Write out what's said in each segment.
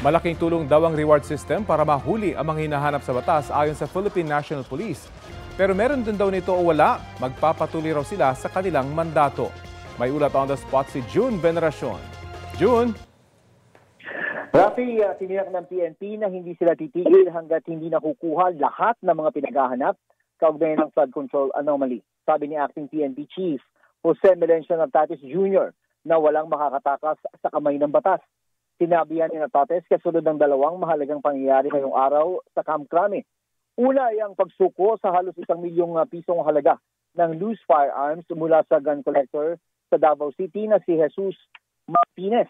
Malaking tulong daw ang reward system para mahuli ang mga hinahanap sa batas ayon sa Philippine National Police. Pero meron din daw nito o wala, magpapatuloy raw sila sa kanilang mandato. May ulat on the spot si June Veneracion. June? Rafi, tiniyak ng PNP na hindi sila titigil hanggat hindi nakukuha lahat ng mga pinaghahanap kaugnay ng flood control anomaly. Sabi ni Acting PNP Chief Jose Melencio Natatis Jr. na walang makakatakas sa kamay ng batas. Sinabi yan ni Natatis kasunod ng dalawang mahalagang pangyayari ngayong araw sa Camp Crame. Una ay ang pagsuko sa halos 1 milyong pisong halaga ng loose firearms mula sa gun collector sa Davao City na si Jesus Martinez.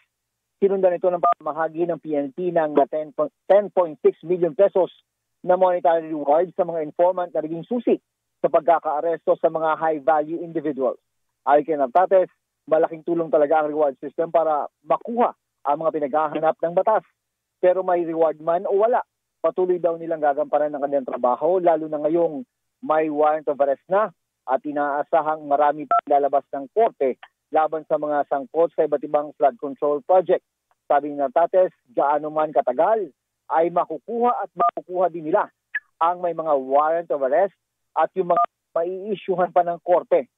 Sinundan ito ng pamahagi ng PNP ng 10.6 million pesos na monetary reward sa mga informant na naging susi sa pagkakaaresto sa mga high-value individuals. Ayon kay Natatis, malaking tulong talaga ang reward system para makuha ang mga pinaghahanap ng batas. Pero may reward man o wala, patuloy daw nilang gagampanan ng kanilang trabaho, lalo na ngayong may warrant of arrest na at inaasahang marami pa lalabas ng korte laban sa mga sangkot sa iba't ibang flood control project. Sabi ni Natatis, gaano man katagal, ay makukuha at makukuha din nila ang may mga warrant of arrest at yung mga mai-issuehan pa ng korte.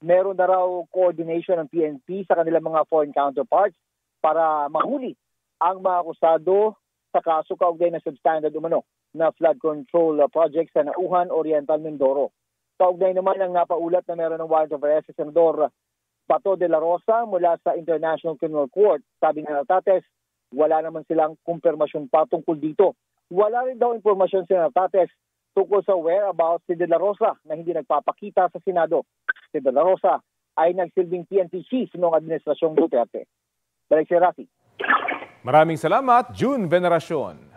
Meron na raw coordination ng PNP sa kanilang mga foreign counterparts para mahuli ang mga akusado sa kaso kaugnay na substandard umano na flood control project sa Nauhan, Oriental, Mindoro. Kaugnay naman ang napaulat na meron ng warrant of arrest sa Senador Bato de la Rosa mula sa International Criminal Court. Sabi ng Natatis, wala naman silang kumpirmasyon pa tungkol dito. Wala rin daw impormasyon si Natatis tungkol sa whereabouts si De La Rosa na hindi nagpapakita sa Senado. Si De La Rosa ay nagsilbing PNP chief noong Administrasyong Duterte. Balik si Rafi. Maraming salamat, June Veneracion.